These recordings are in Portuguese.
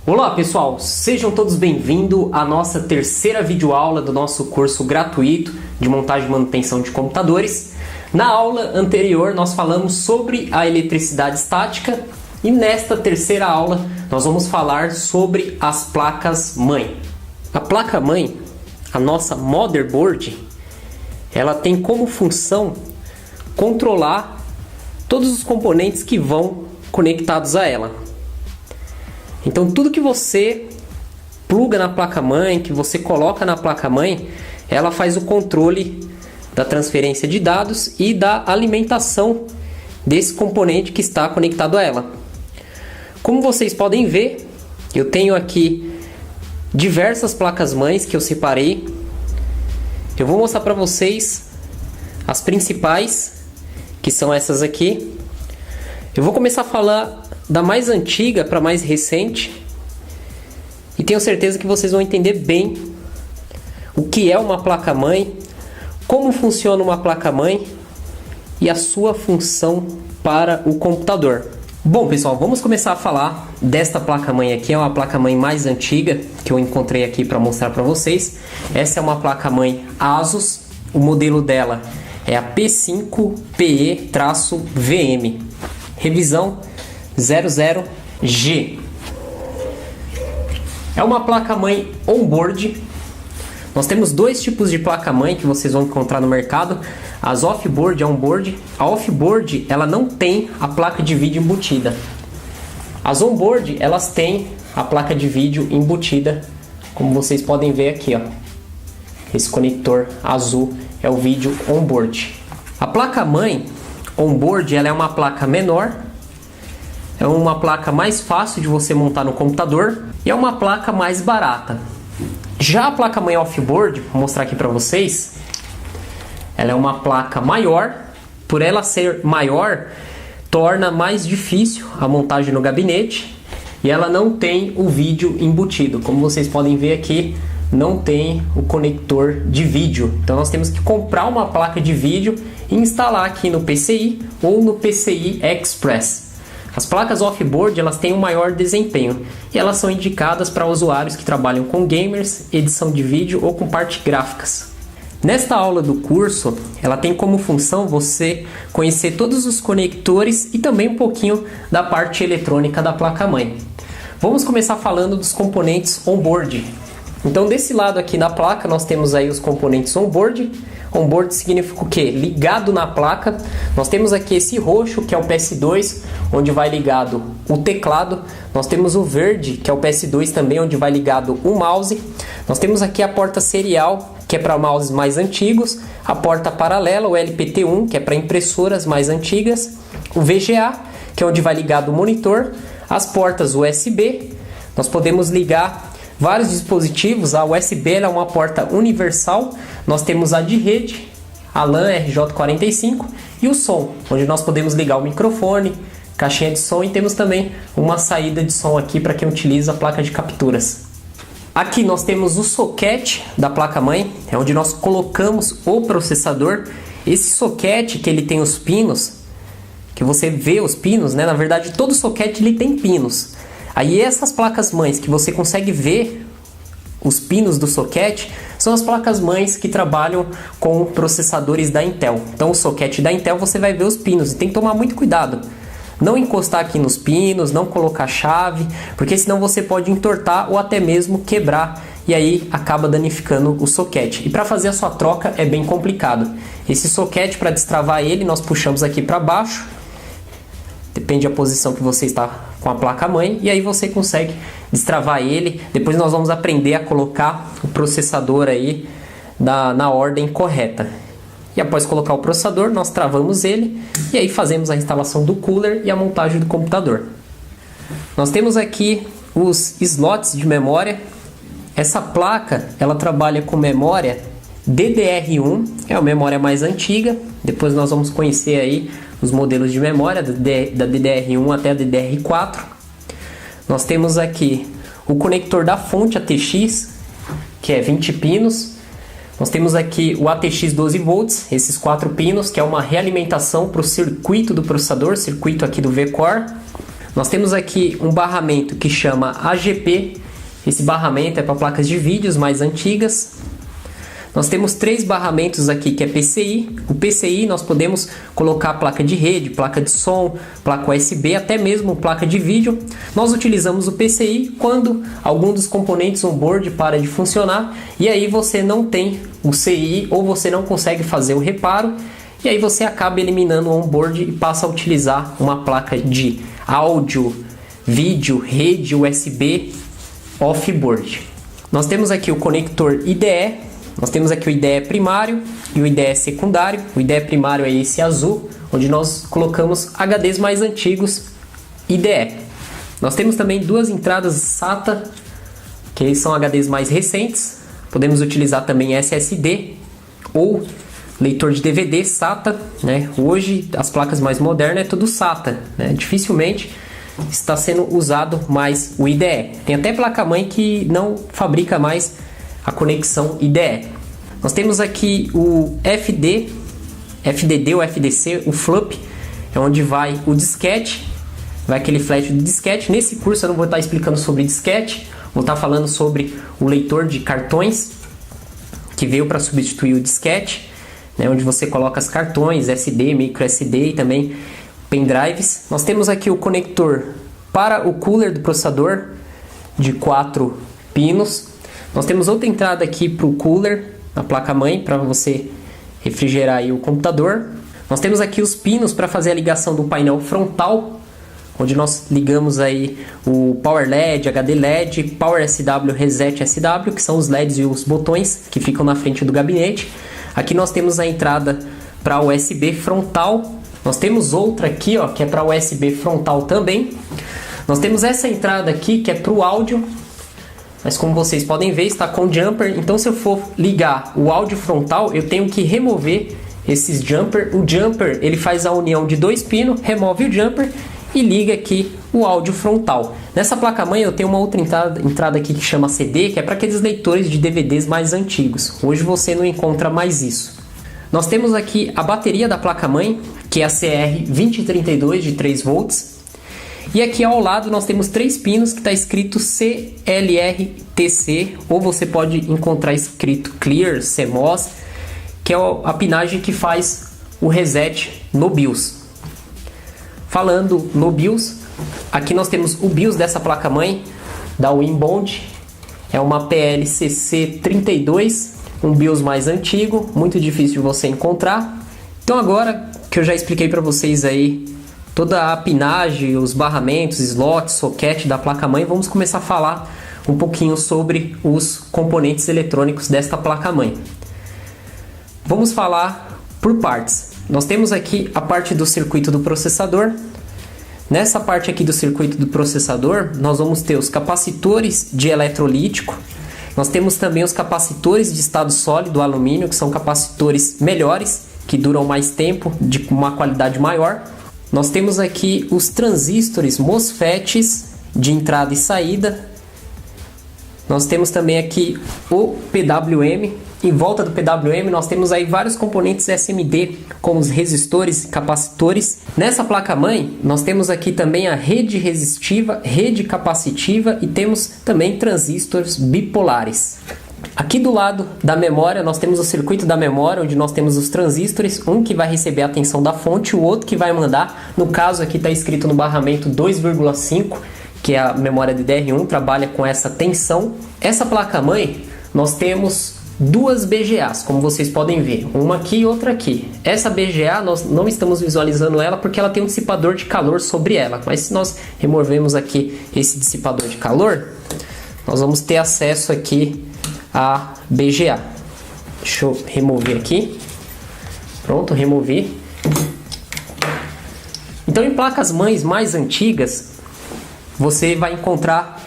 Olá pessoal, sejam todos bem-vindos à nossa terceira videoaula do nosso curso gratuito de montagem e manutenção de computadores. Na aula anterior nós falamos sobre a eletricidade estática e nesta terceira aula nós vamos falar sobre as placas-mãe. A placa-mãe, a nossa motherboard, ela tem como função controlar todos os componentes que vão conectados a ela. Então tudo que você pluga na placa-mãe, que você coloca na placa-mãe, ela faz o controle da transferência de dados e da alimentação desse componente que está conectado a ela. Como vocês podem ver, eu tenho aqui diversas placas-mães que eu separei. Eu vou mostrar para vocês as principais, que são essas aqui. Eu vou começar a falar da mais antiga para a mais recente e tenho certeza que vocês vão entender bem o que é uma placa-mãe, como funciona uma placa-mãe e a sua função para o computador. Bom pessoal, vamos começar a falar desta placa-mãe aqui. É uma placa-mãe mais antiga que eu encontrei aqui para mostrar para vocês. Essa é uma placa-mãe ASUS, o modelo dela é a P5PE-VM, revisão 00G. É uma placa-mãe on-board. Nós temos dois tipos de placa-mãe que vocês vão encontrar no mercado: as off-board e on-board. A off-board ela não tem a placa de vídeo embutida. As on-board elas têm a placa de vídeo embutida, como vocês podem ver aqui, ó. Esse conector azul é o vídeo on-board. A placa-mãe on-board ela é uma placa menor. É uma placa mais fácil de você montar no computador e é uma placa mais barata. Já a placa-mãe off-board, vou mostrar aqui para vocês, ela é uma placa maior. Por ela ser maior, torna mais difícil a montagem no gabinete e ela não tem o vídeo embutido. Como vocês podem ver aqui, não tem o conector de vídeo. Então nós temos que comprar uma placa de vídeo e instalar aqui no PCI ou no PCI Express. As placas off-board elas têm um maior desempenho e elas são indicadas para usuários que trabalham com gamers, edição de vídeo ou com parte gráficas. Nesta aula do curso, ela tem como função você conhecer todos os conectores e também um pouquinho da parte eletrônica da placa-mãe. Vamos começar falando dos componentes on-board. Então desse lado aqui da placa nós temos aí os componentes on-board. On-board significa o quê? Ligado na placa. Nós temos aqui esse roxo, que é o PS2, onde vai ligado o teclado. Nós temos o verde, que é o PS2 também, onde vai ligado o mouse. Nós temos aqui a porta serial, que é para mouses mais antigos. A porta paralela, o LPT1, que é para impressoras mais antigas. O VGA, que é onde vai ligado o monitor. As portas USB. Nós podemos ligar vários dispositivos. A USB é uma porta universal. Nós temos a de rede, a LAN RJ45 e o som, onde nós podemos ligar o microfone, caixinha de som e temos também uma saída de som aqui para quem utiliza a placa de capturas. Aqui nós temos o socket da placa-mãe, é onde nós colocamos o processador. Esse socket que ele tem os pinos, que você vê os pinos, né? Na verdade todo socket ele tem pinos. Aí essas placas-mães que você consegue ver os pinos do socket são as placas-mães que trabalham com processadores da Intel. Então o socket da Intel você vai ver os pinos e tem que tomar muito cuidado. Não encostar aqui nos pinos, não colocar chave, porque senão você pode entortar ou até mesmo quebrar e aí acaba danificando o socket. E para fazer a sua troca é bem complicado. Esse socket, para destravar ele, nós puxamos aqui para baixo. Depende da posição que você está com a placa-mãe e aí você consegue destravar ele. Depois nós vamos aprender a colocar o processador aí na ordem correta. E após colocar o processador, nós travamos ele e aí fazemos a instalação do cooler e a montagem do computador. Nós temos aqui os slots de memória. Essa placa, ela trabalha com memória DDR1, é a memória mais antiga. Depois nós vamos conhecer aí os modelos de memória da DDR1 até a DDR4. Nós temos aqui o conector da fonte ATX, que é 20 pinos. Nós temos aqui o ATX 12 volts, esses 4 pinos, que é uma realimentação para o circuito do processador, circuito aqui do V-Core. Nós temos aqui um barramento que chama AGP. Esse barramento é para placas de vídeos mais antigas. Nós temos 3 barramentos aqui que é PCI. O PCI nós podemos colocar placa de rede, placa de som, placa USB, até mesmo placa de vídeo. Nós utilizamos o PCI quando algum dos componentes on-board para de funcionar e aí você não tem o CI ou você não consegue fazer o reparo e aí você acaba eliminando o on-board e passa a utilizar uma placa de áudio, vídeo, rede USB off-board. Nós temos aqui o conector IDE. Nós temos aqui o IDE primário e o IDE secundário. O IDE primário é esse azul, onde nós colocamos HDs mais antigos IDE. Nós temos também 2 entradas SATA, que são HDs mais recentes. Podemos utilizar também SSD ou leitor de DVD SATA, né? Hoje as placas mais modernas é tudo SATA, né? Dificilmente está sendo usado mais o IDE. Tem até placa-mãe que não fabrica mais a conexão IDE. Nós temos aqui o FDD ou FDC, o FLUP, é onde vai o disquete, vai aquele flash do disquete. Nesse curso eu não vou estar explicando sobre disquete, vou estar falando sobre o leitor de cartões, que veio para substituir o disquete, né, onde você coloca os cartões, SD, micro SD e também pendrives. Nós temos aqui o conector para o cooler do processador, de 4 pinos. Nós temos outra entrada aqui para o cooler, a placa-mãe, para você refrigerar aí o computador. Nós temos aqui os pinos para fazer a ligação do painel frontal, onde nós ligamos aí o Power LED, HD LED, Power SW, Reset SW, que são os LEDs e os botões que ficam na frente do gabinete. Aqui nós temos a entrada para USB frontal. Nós temos outra aqui, ó, que é para USB frontal também. Nós temos essa entrada aqui que é para o áudio. Mas como vocês podem ver, está com jumper. Então se eu for ligar o áudio frontal, eu tenho que remover esses jumper. O jumper ele faz a união de 2 pinos, remove o jumper e liga aqui o áudio frontal. Nessa placa-mãe eu tenho uma outra entrada aqui que chama CD, que é para aqueles leitores de DVDs mais antigos. Hoje você não encontra mais isso. Nós temos aqui a bateria da placa-mãe, que é a CR2032 de 3 volts. E aqui ao lado nós temos 3 pinos que está escrito CLRTC, ou você pode encontrar escrito Clear, CMOS, que é a pinagem que faz o reset no BIOS. Falando no BIOS, aqui nós temos o BIOS dessa placa-mãe da Winbond, é uma PLCC32, um BIOS mais antigo, muito difícil de você encontrar. Então agora que eu já expliquei para vocês aí toda a pinagem, os barramentos, slots, socket da placa-mãe, vamos começar a falar um pouquinho sobre os componentes eletrônicos desta placa-mãe. Vamos falar por partes. Nós temos aqui a parte do circuito do processador. Nessa parte aqui do circuito do processador, nós vamos ter os capacitores de eletrolítico. Nós temos também os capacitores de estado sólido alumínio, que são capacitores melhores, que duram mais tempo, de uma qualidade maior. Nós temos aqui os transistores MOSFETs de entrada e saída. Nós temos também aqui o PWM. Em volta do PWM nós temos aí vários componentes SMD, como os resistores e capacitores. Nessa placa-mãe nós temos aqui também a rede resistiva, rede capacitiva e temos também transistores bipolares. Aqui do lado da memória nós temos o circuito da memória, onde nós temos os transistores, um que vai receber a tensão da fonte, o outro que vai mandar. No caso aqui está escrito no barramento 2,5, que é a memória DDR1, trabalha com essa tensão. Essa placa-mãe nós temos 2 BGAs, como vocês podem ver, uma aqui e outra aqui. Essa BGA nós não estamos visualizando ela porque ela tem um dissipador de calor sobre ela, mas se nós removemos aqui esse dissipador de calor, nós vamos ter acesso aqui a BGA. Deixa eu remover aqui. Pronto, removi. Então em placas mães mais antigas você vai encontrar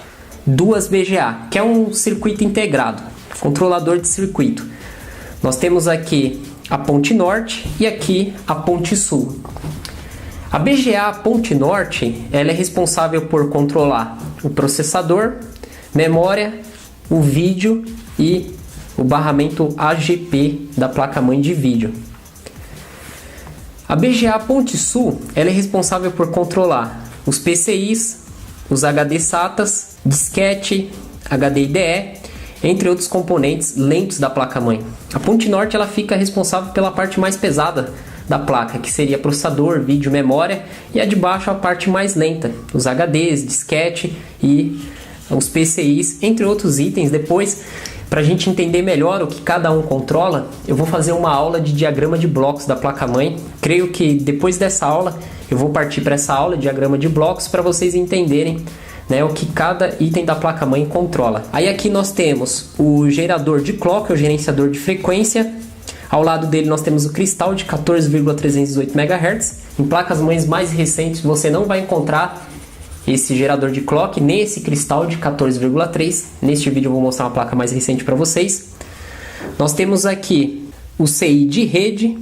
2 BGA, que é um circuito integrado, controlador de circuito. Nós temos aqui a ponte norte e aqui a ponte sul. A BGA ponte norte, ela é responsável por controlar o processador, memória, o vídeo e o barramento AGP da placa-mãe de vídeo. A BGA ponte sul, ela é responsável por controlar os PCIs, os HD SATAs, disquete, HD IDE, entre outros componentes lentos da placa-mãe. A ponte norte ela fica responsável pela parte mais pesada da placa, que seria processador, vídeo, memória, e a de baixo a parte mais lenta, os HDs, disquete e os PCIs, entre outros itens. Depois, para a gente entender melhor o que cada um controla, eu vou fazer uma aula de diagrama de blocos da placa-mãe. Creio que depois dessa aula eu vou partir para essa aula de diagrama de blocos para vocês entenderem, né, o que cada item da placa-mãe controla. Aí aqui nós temos o gerador de clock, o gerenciador de frequência. Ao lado dele nós temos o cristal de 14,318 MHz. Em placas-mães mais recentes você não vai encontrar esse gerador de clock, nem esse cristal de 14,3. Neste vídeo eu vou mostrar uma placa mais recente para vocês. Nós temos aqui o CI de rede.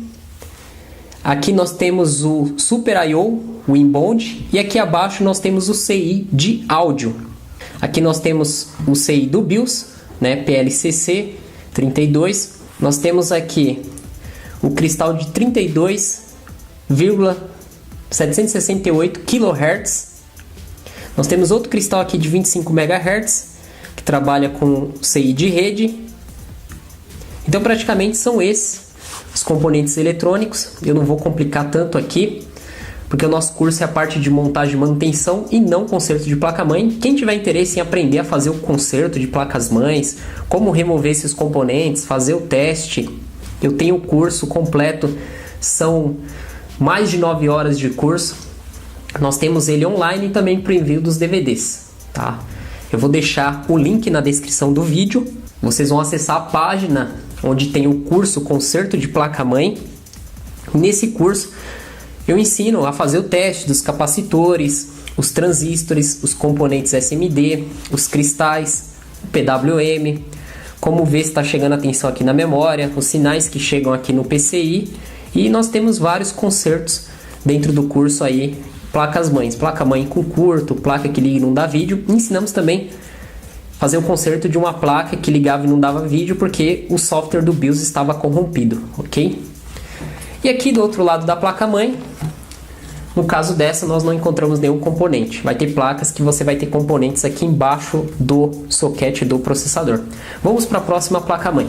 Aqui nós temos o Super I/O, o Inbound, e aqui abaixo nós temos o CI de áudio. Aqui nós temos o CI do BIOS, né, PLCC 32. Nós temos aqui o cristal de 32,768 kHz. Nós temos outro cristal aqui de 25 MHz, que trabalha com CI de rede. Então praticamente são esses os componentes eletrônicos. Eu não vou complicar tanto aqui, porque o nosso curso é a parte de montagem e manutenção e não conserto de placa-mãe. Quem tiver interesse em aprender a fazer o conserto de placas-mães, como remover esses componentes, fazer o teste, eu tenho o curso completo, são mais de 9 horas de curso. Nós temos ele online e também para o envio dos DVDs, tá? Eu vou deixar o link na descrição do vídeo. Vocês vão acessar a página onde tem o curso Conserto de Placa-Mãe. Nesse curso eu ensino a fazer o teste dos capacitores, os transistores, os componentes SMD, os cristais, o PWM, como ver se está chegando a tensão aqui na memória, os sinais que chegam aqui no PCI, e nós temos vários consertos dentro do curso aí, placas-mães, placa-mãe com curto, placa que liga e não dá vídeo. Ensinamos também fazer o conserto de uma placa que ligava e não dava vídeo porque o software do BIOS estava corrompido, ok? E aqui do outro lado da placa-mãe, no caso dessa, nós não encontramos nenhum componente. Vai ter placas que você vai ter componentes aqui embaixo do socket do processador. Vamos para a próxima placa-mãe.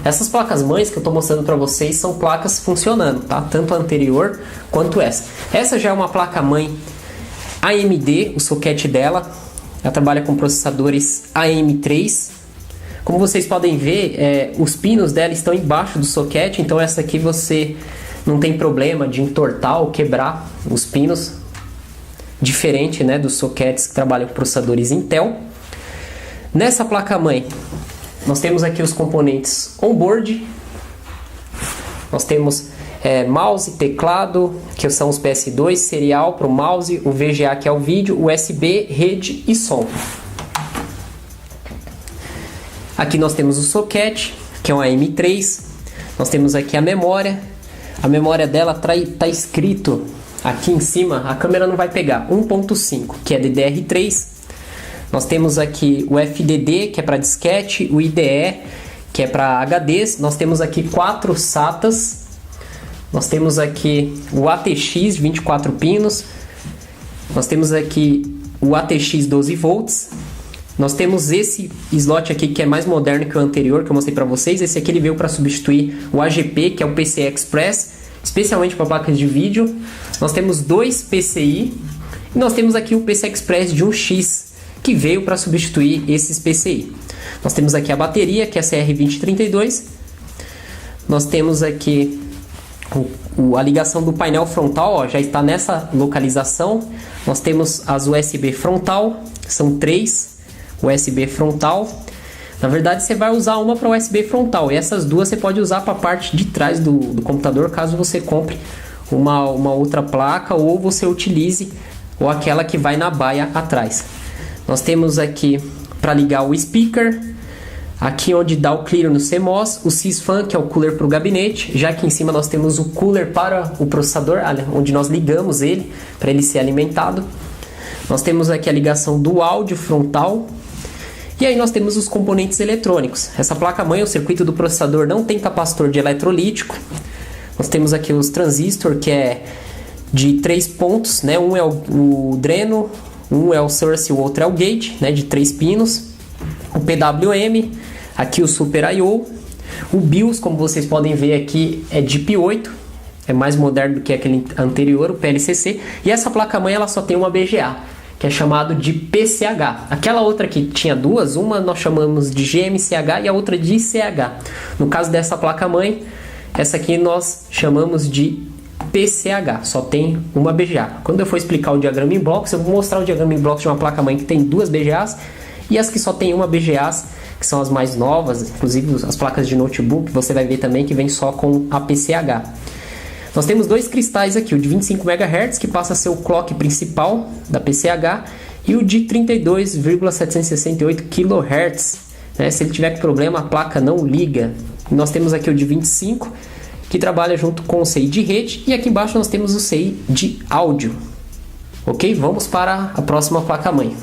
Essas placas-mães que eu estou mostrando para vocês são placas funcionando, tá? Tanto a anterior quanto essa. Essa já é uma placa-mãe AMD, o socket dela. Ela trabalha com processadores AM3. Como vocês podem ver, os pinos dela estão embaixo do socket, então essa aqui você não tem problema de entortar ou quebrar os pinos, diferente, né, dos sockets que trabalham com processadores Intel. Nessa placa-mãe, nós temos aqui os componentes onboard. Nós temos mouse, teclado, que são os PS2, serial para o mouse, o VGA que é o vídeo, USB, rede e som. Aqui nós temos o socket, que é um AM3. Nós temos aqui a memória. A memória dela está escrito aqui em cima, a câmera não vai pegar, 1.5, que é DDR3. Nós temos aqui o FDD, que é para disquete, o IDE, que é para HDs. Nós temos aqui 4 SATAs. Nós temos aqui o ATX 24 pinos. Nós temos aqui o ATX 12 volts. Nós temos esse slot aqui que é mais moderno que o anterior, que eu mostrei para vocês. Esse aqui ele veio para substituir o AGP, que é o PCI Express, especialmente para placas de vídeo. Nós temos 2 PCI e nós temos aqui o PCI Express de 1X, que veio para substituir esses PCI. Nós temos aqui a bateria, que é a CR2032. Nós temos aqui a ligação do painel frontal, ó, já está nessa localização. Nós temos as USB frontal, são 3 USB frontal. Na verdade você vai usar uma para USB frontal e essas duas você pode usar para a parte de trás do computador, caso você compre uma outra placa ou você utilize ou aquela que vai na baia atrás. Nós temos aqui para ligar o speaker, aqui onde dá o clear no CMOS, o Sysfan, que é o cooler para o gabinete, já que em cima nós temos o cooler para o processador, onde nós ligamos ele para ele ser alimentado. Nós temos aqui a ligação do áudio frontal. E aí nós temos os componentes eletrônicos. Essa placa-mãe, o circuito do processador não tem capacitor de eletrolítico. Nós temos aqui os transistores, que é de 3 pontos, né? Um é o dreno, um é o source e o outro é o gate, né? De 3 pinos. O PWM, aqui o Super I/O. O BIOS, como vocês podem ver aqui, é DIP-8, é mais moderno do que aquele anterior, o PLCC. E essa placa-mãe ela só tem uma BGA, que é chamado de PCH. Aquela outra que tinha duas, uma nós chamamos de GMCH e a outra de ICH. No caso dessa placa-mãe, essa aqui nós chamamos de PCH, só tem uma BGA. Quando eu for explicar o diagrama em blocos, eu vou mostrar o diagrama em blocos de uma placa-mãe que tem duas BGAs e as que só tem uma BGA, que são as mais novas, inclusive as placas de notebook, você vai ver também que vem só com a PCH. Nós temos dois cristais aqui, o de 25 MHz, que passa a ser o clock principal da PCH, e o de 32,768 kHz. Né? Se ele tiver problema, a placa não liga. E nós temos aqui o de 25, que trabalha junto com o CI de rede, e aqui embaixo nós temos o CI de áudio. Ok? Vamos para a próxima placa-mãe.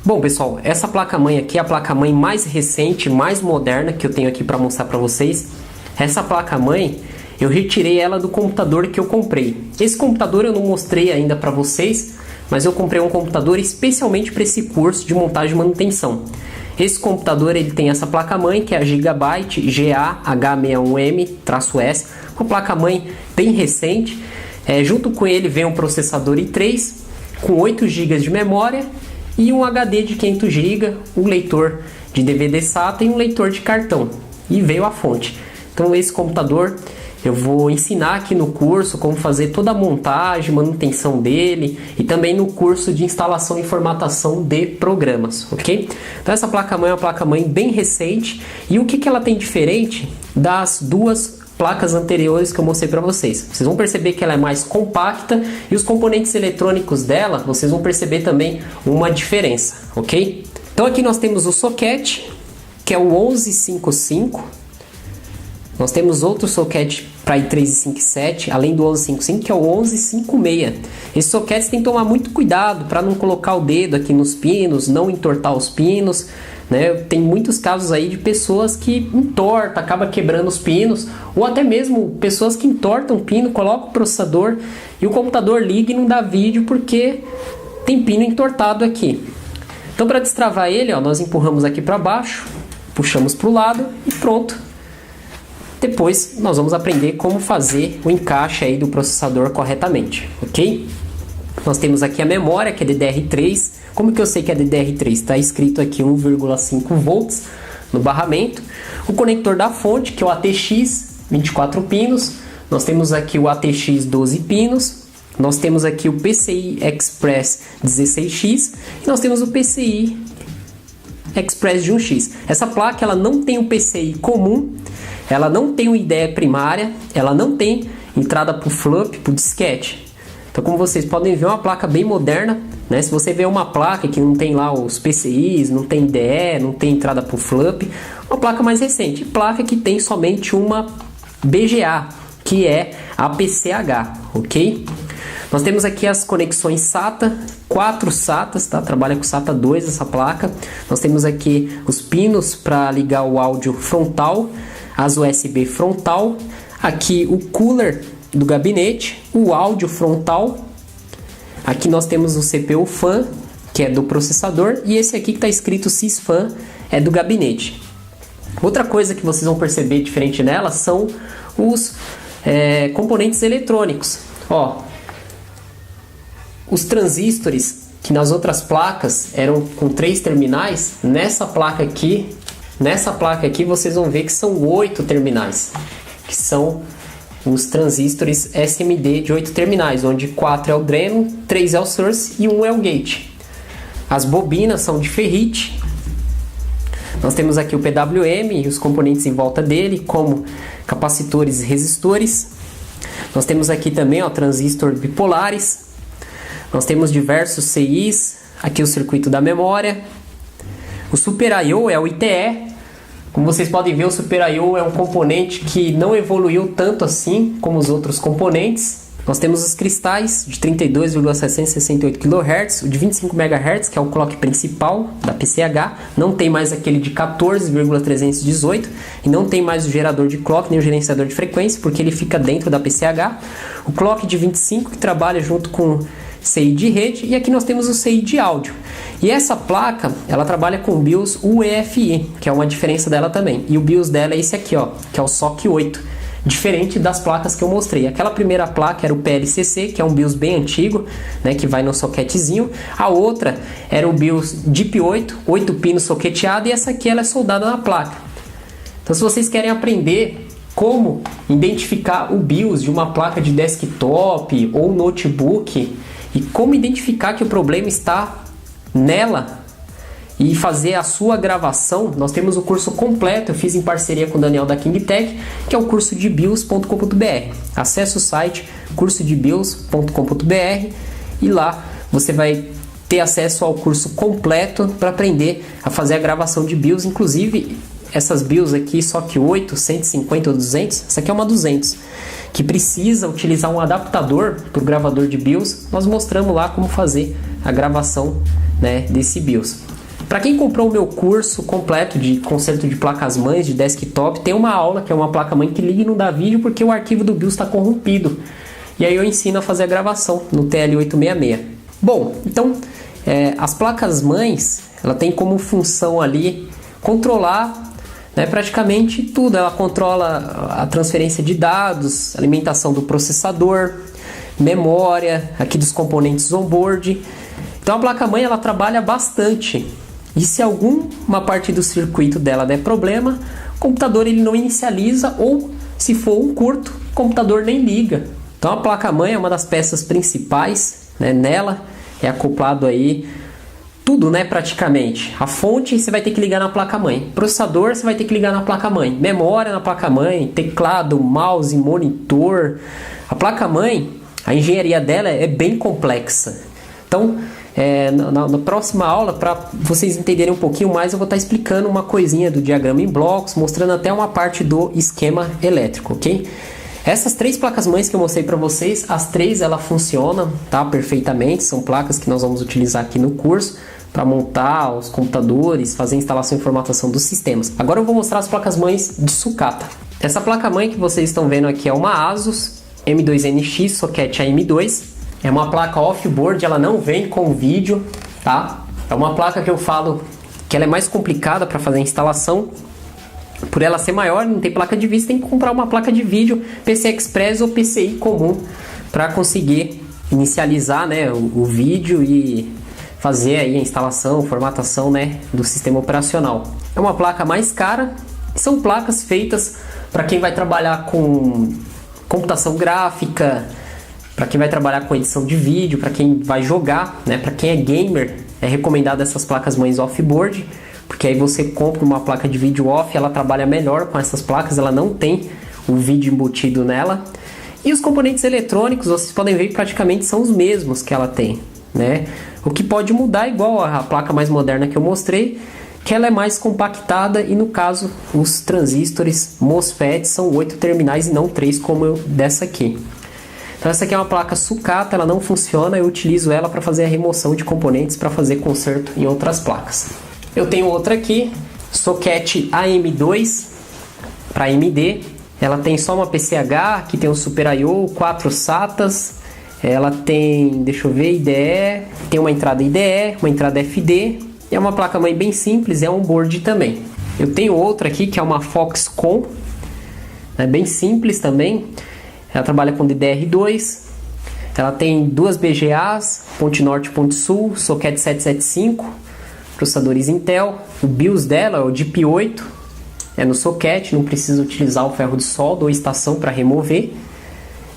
Bom, pessoal, essa placa-mãe aqui é a placa-mãe mais recente, mais moderna que eu tenho aqui para mostrar para vocês. Essa placa-mãe, eu retirei ela do computador que eu comprei. Esse computador eu não mostrei ainda para vocês, mas eu comprei um computador especialmente para esse curso de montagem e manutenção. Esse computador ele tem essa placa-mãe, que é a Gigabyte GA-H61M-S, uma placa-mãe bem recente. Junto com ele vem um processador i3 com 8 GB de memória e um HD de 500 GB, um leitor de DVD SATA e um leitor de cartão. E veio a fonte. Então esse computador eu vou ensinar aqui no curso como fazer toda a montagem, manutenção dele e também no curso de instalação e formatação de programas, ok? Então essa placa-mãe é uma placa-mãe bem recente e o que ela tem diferente das duas placas anteriores que eu mostrei para vocês? Vocês vão perceber que ela é mais compacta e os componentes eletrônicos dela, vocês vão perceber também uma diferença, ok? Então aqui nós temos o socket, que é o 1155. Nós temos outro socket para i357, além do 1155, que é o 1156. Esses sockets tem que tomar muito cuidado para não colocar o dedo aqui nos pinos, não entortar os pinos, né? Tem muitos casos aí de pessoas que entortam, acaba quebrando os pinos, ou até mesmo pessoas que entortam o pino, colocam o processador e o computador liga e não dá vídeo porque tem pino entortado aqui. Então para destravar ele, ó, nós empurramos aqui para baixo, puxamos para o lado e pronto. Depois nós vamos aprender como fazer o encaixe aí do processador corretamente, ok? Nós temos aqui a memória, que é DDR3. Como que eu sei que é DDR3? Está escrito aqui 1,5 volts no barramento. O conector da fonte, que é o ATX, 24 pinos. Nós temos aqui o ATX 12 pinos. Nós temos aqui o PCI Express 16X. E nós temos o PCI Express de 1X. Essa placa ela não tem o PCI comum, ela não tem o IDE primária, ela não tem entrada para o FLUP, para o disquete. Então, como vocês podem ver, é uma placa bem moderna, né? Se você vê uma placa que não tem lá os PCIs, não tem IDE, não tem entrada para o FLUP, uma placa mais recente. Placa que tem somente uma BGA, que é a PCH, ok? Nós temos aqui as conexões SATA, 4 SATAs, tá? Trabalha com SATA 2 essa placa. Nós temos aqui os pinos para ligar o áudio frontal, as USB frontal, aqui o cooler do gabinete, o áudio frontal. Aqui nós temos o CPU fan, que é do processador, e esse aqui que está escrito sysfan é do gabinete. Outra coisa que vocês vão perceber diferente nela são os componentes eletrônicos. Ó, os transistores que nas outras placas eram com 3 terminais, nessa placa aqui vocês vão ver que são 8 terminais, que são os transistores SMD de 8 terminais, onde 4 é o dreno, 3 é o source e 1 é o gate. As bobinas são de ferrite. Nós temos aqui o PWM e os componentes em volta dele, como capacitores e resistores. Nós temos aqui também o transistor bipolares. Nós temos diversos CIs, aqui o circuito da memória. O Super I/O é o ITE. Como vocês podem ver, o Super I/O é um componente que não evoluiu tanto assim como os outros componentes. Nós temos os cristais de 32,768 kHz, o de 25 MHz, que é o clock principal da PCH, não tem mais aquele de 14,318 e não tem mais o gerador de clock nem o gerenciador de frequência, porque ele fica dentro da PCH. O clock de 25 que trabalha junto com CI de rede, e aqui nós temos o CI de áudio. E essa placa, ela trabalha com o BIOS UEFI, que é uma diferença dela também. E o BIOS dela é esse aqui, ó, que é o SOC 8. Diferente das placas que eu mostrei. Aquela primeira placa era o PLCC, que é um BIOS bem antigo, né, que vai no soquetezinho. A outra era o BIOS DIP8, 8 pinos soqueteado, e essa aqui ela é soldada na placa. Então, se vocês querem aprender como identificar o BIOS de uma placa de desktop ou notebook e como identificar que o problema está nela e fazer a sua gravação, nós temos o curso completo, eu fiz em parceria com o Daniel da KingTech, que é o curso de bios.com.br. Acesse o site cursodebios.com.br e lá você vai ter acesso ao curso completo para aprender a fazer a gravação de BIOS. Inclusive, essas BIOS aqui, SOC 8, 150 ou 200, essa aqui é uma 200, que precisa utilizar um adaptador para o gravador de BIOS. Nós mostramos lá como fazer a gravação, né, desse BIOS. Para quem comprou o meu curso completo de conserto de placas-mães de desktop, tem uma aula que é uma placa-mãe que liga e não dá vídeo porque o arquivo do BIOS está corrompido. E aí eu ensino a fazer a gravação no TL866. Bom, então as placas-mães, ela tem como função ali controlar, né, praticamente tudo. Ela controla a transferência de dados, alimentação do processador, memória, aqui dos componentes on-board. Então a placa-mãe ela trabalha bastante. E se alguma parte do circuito dela der problema, o computador ele não inicializa, ou se for um curto, o computador nem liga. Então a placa-mãe é uma das peças principais, né? Nela é acoplado aí tudo, né, praticamente. A fonte você vai ter que ligar na placa-mãe. Processador você vai ter que ligar na placa-mãe. Memória na placa-mãe, teclado, mouse, monitor. A placa-mãe, a engenharia dela é bem complexa. Então, na próxima aula, para vocês entenderem um pouquinho mais, eu vou estar explicando uma coisinha do diagrama em blocos, mostrando até uma parte do esquema elétrico, ok? Essas três placas-mães que eu mostrei para vocês, as três elas funcionam, tá, perfeitamente. São placas que nós vamos utilizar aqui no curso para montar os computadores, fazer instalação e formatação dos sistemas. Agora eu vou mostrar as placas-mães de sucata. Essa placa-mãe que vocês estão vendo aqui é uma ASUS M2NX socket AM2. É uma placa off-board, ela não vem com vídeo, tá? É uma placa que eu falo que ela é mais complicada para fazer a instalação. Por ela ser maior, não tem placa de vídeo, tem que comprar uma placa de vídeo PCI Express ou PCI comum para conseguir inicializar, né, o vídeo e fazer aí a instalação, formatação, né, do sistema operacional. É uma placa mais cara, são placas feitas para quem vai trabalhar com computação gráfica, para quem vai trabalhar com edição de vídeo, para quem vai jogar, né? Para quem é gamer, é recomendado essas placas-mães off-board, porque aí você compra uma placa de vídeo off, ela trabalha melhor com essas placas, ela não tem o vídeo embutido nela. E os componentes eletrônicos, vocês podem ver que praticamente são os mesmos que ela tem, né? O que pode mudar, igual a placa mais moderna que eu mostrei, que ela é mais compactada e, no caso, os transistores MOSFET são 8 terminais e não 3 como dessa aqui. Então essa aqui é uma placa sucata, ela não funciona, eu utilizo ela para fazer a remoção de componentes para fazer conserto em outras placas. Eu tenho outra aqui, socket AM2 para AMD, ela tem só uma PCH, aqui tem um Super I/O, 4 SATAs, ela tem, deixa eu ver, IDE, tem uma entrada IDE, uma entrada FD, é uma placa-mãe bem simples, é on-board também. Eu tenho outra aqui que é uma Foxconn, é bem simples também. Ela trabalha com DDR2, ela tem duas BGAs, ponte norte e ponte sul, socket 775, processadores Intel. O BIOS dela é o DIP8, é no socket, não precisa utilizar o ferro de solda ou estação para remover.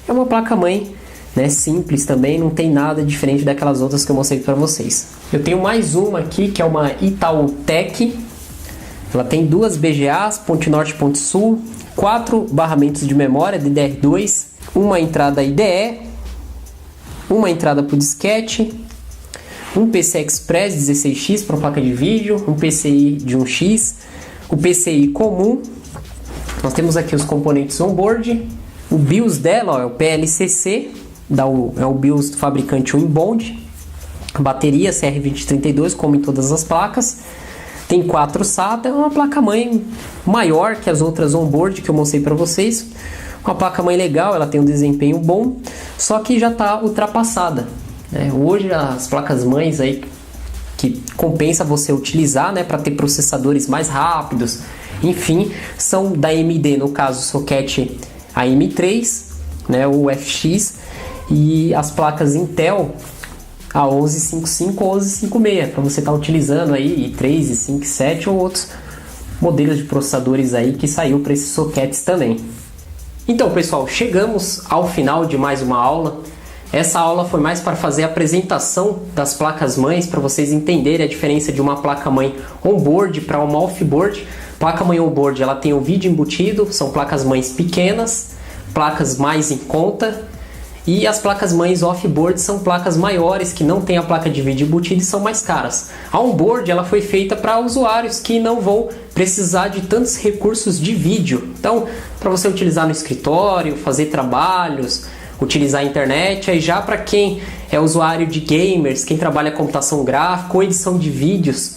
É uma placa-mãe, né, simples também, não tem nada diferente daquelas outras que eu mostrei para vocês. Eu tenho mais uma aqui que é uma Itautec, ela tem duas BGAs, ponte norte e ponte sul, 4 barramentos de memória DDR2, uma entrada IDE, uma entrada para o disquete, um PCI Express 16X para placa de vídeo, um PCI de 1X, o PCI comum. Nós temos aqui os componentes on-board, o BIOS dela, ó, é o PLCC, é o BIOS do fabricante Winbond. Bateria CR2032, como em todas as placas. Tem 4 SATA, é uma placa-mãe maior que as outras onboard que eu mostrei para vocês. Uma placa-mãe legal, ela tem um desempenho bom, só que já está ultrapassada, né? Hoje as placas-mães aí que compensa você utilizar, né, para ter processadores mais rápidos, enfim, são da AMD, no caso o socket AM3, né, o FX, e as placas Intel a 1155 ou 1156, para você estar utilizando aí i3, i5, i7 ou outros modelos de processadores aí que saiu para esses sockets também. Então, pessoal, chegamos ao final de mais uma aula. Essa aula foi mais para fazer a apresentação das placas-mães, para vocês entenderem a diferença de uma placa-mãe on-board para uma off-board. Placa-mãe on-board, ela tem o vídeo embutido, são placas-mães pequenas, placas mais em conta. E as placas-mães off-board são placas maiores, que não tem a placa de vídeo embutida e são mais caras. A on-board ela foi feita para usuários que não vão precisar de tantos recursos de vídeo. Então, para você utilizar no escritório, fazer trabalhos, utilizar a internet. Aí já para quem é usuário de gamers, quem trabalha computação gráfica ou edição de vídeos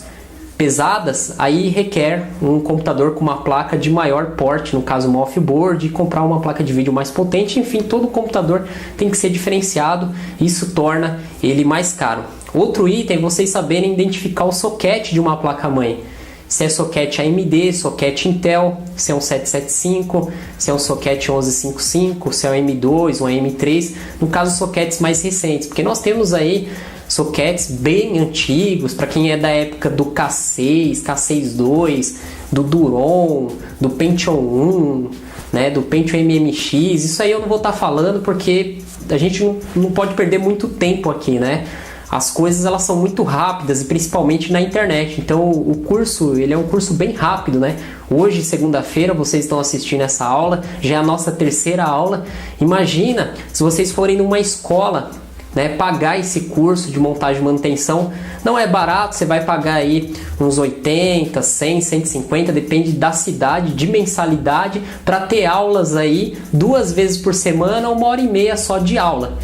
pesadas, aí requer um computador com uma placa de maior porte, no caso uma off-board, e comprar uma placa de vídeo mais potente. Enfim, todo computador tem que ser diferenciado, isso torna ele mais caro. Outro item é vocês saberem identificar o socket de uma placa-mãe. Se é socket AMD, socket Intel, se é um 775, se é um socket 1155, se é um M2, um M3, no caso sockets mais recentes, porque nós temos aí sockets bem antigos, para quem é da época do K6, K6-2, do Duron, do Pentium 1, né, do Pentium MMX. Isso aí eu não vou estar falando porque a gente não pode perder muito tempo aqui, né? As coisas elas são muito rápidas e principalmente na internet. Então o curso ele é um curso bem rápido, né? Hoje, segunda-feira, vocês estão assistindo essa aula, já é a nossa terceira aula. Imagina se vocês forem numa escola, né, pagar esse curso de montagem e manutenção. Não é barato, você vai pagar aí uns 80, 100, 150, depende da cidade, de mensalidade, para ter aulas aí 2 vezes por semana, 1h30 só de aula.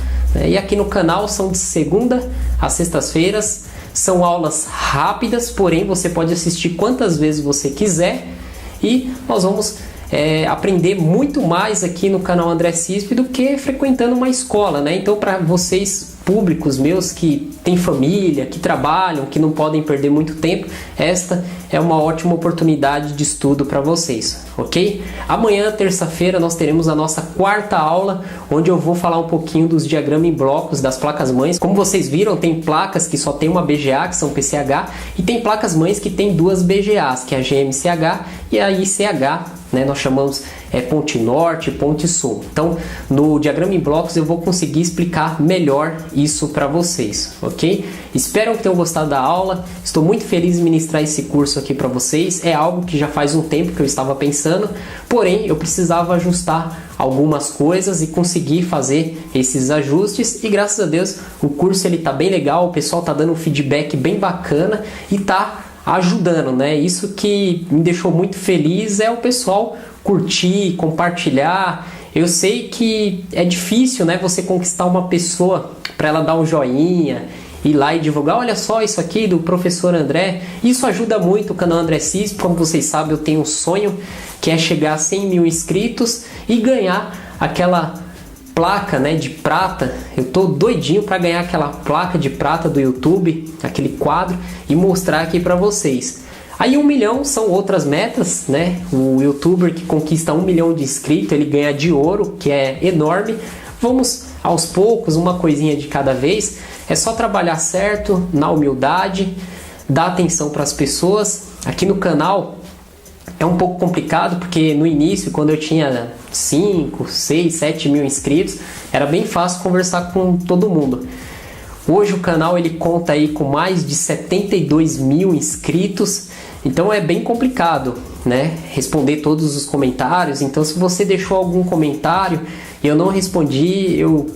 E aqui no canal são de segunda a sextas-feiras, são aulas rápidas, porém você pode assistir quantas vezes você quiser e nós vamos aprender muito mais aqui no canal André Cisp do que frequentando uma escola, né? Então, para vocês públicos meus que têm família, que trabalham, que não podem perder muito tempo, esta é uma ótima oportunidade de estudo para vocês, ok? Amanhã, terça-feira, nós teremos a nossa 4ª aula, onde eu vou falar um pouquinho dos diagramas em blocos das placas-mães. Como vocês viram, tem placas que só tem uma BGA, que são PCH, e tem placas-mães que tem 2 BGAs, que é a GMCH e a ICH, né? Nós chamamos ponte norte e ponte sul. Então, no diagrama em blocos eu vou conseguir explicar melhor isso para vocês, ok? Espero que tenham gostado da aula. Estou muito feliz em ministrar esse curso aqui para vocês. É algo que já faz um tempo que eu estava pensando, porém eu precisava ajustar algumas coisas e conseguir fazer esses ajustes, e graças a Deus o curso ele tá bem legal, o pessoal tá dando um feedback bem bacana e tá ajudando, né? Isso que me deixou muito feliz é o pessoal curtir, compartilhar. Eu sei que é difícil, né, você conquistar uma pessoa para ela dar um joinha, ir lá e divulgar, olha só isso aqui do professor André. Isso ajuda muito o canal André Cisp. Como vocês sabem, eu tenho um sonho que é chegar a 100 mil inscritos e ganhar aquela placa, né, de prata. Eu tô doidinho para ganhar aquela placa de prata do YouTube, aquele quadro, e mostrar aqui para vocês. Aí 1 milhão são outras metas, né? O youtuber que conquista 1 milhão de inscritos, ele ganha de ouro, que é enorme. Vamos aos poucos, uma coisinha de cada vez. É só trabalhar certo, na humildade, dar atenção para as pessoas. Aqui no canal é um pouco complicado, porque no início, quando eu tinha 5, 6, 7 mil inscritos, era bem fácil conversar com todo mundo. Hoje o canal ele conta aí com mais de 72 mil inscritos, então é bem complicado, né, responder todos os comentários. Então, se você deixou algum comentário e eu não respondi, eu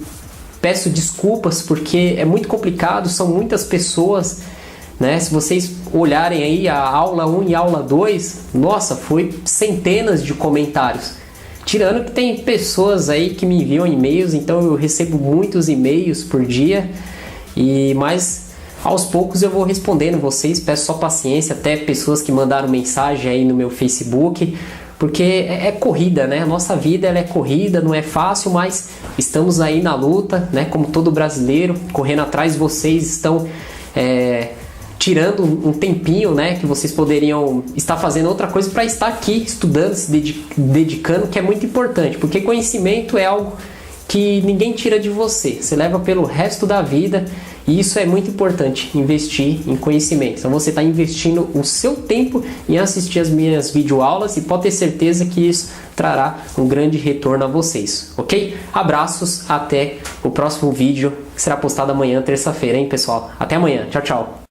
peço desculpas, porque é muito complicado, são muitas pessoas, né? Se vocês olharem aí a aula 1 e a aula 2, nossa, foi centenas de comentários. Tirando que tem pessoas aí que me enviam e-mails, então eu recebo muitos e-mails por dia, mas aos poucos eu vou respondendo vocês, peço só paciência, até pessoas que mandaram mensagem aí no meu Facebook, porque é corrida, né? A nossa vida ela é corrida, não é fácil, mas estamos aí na luta, né? Como todo brasileiro, correndo atrás, vocês estão tirando um tempinho, né? Que vocês poderiam estar fazendo outra coisa para estar aqui estudando, se dedicando, que é muito importante, porque conhecimento é algo que ninguém tira de você, você leva pelo resto da vida. E isso é muito importante, investir em conhecimento. Então você está investindo o seu tempo em assistir as minhas videoaulas e pode ter certeza que isso trará um grande retorno a vocês, ok? Abraços, até o próximo vídeo que será postado amanhã, terça-feira, hein, pessoal? Até amanhã, tchau, tchau!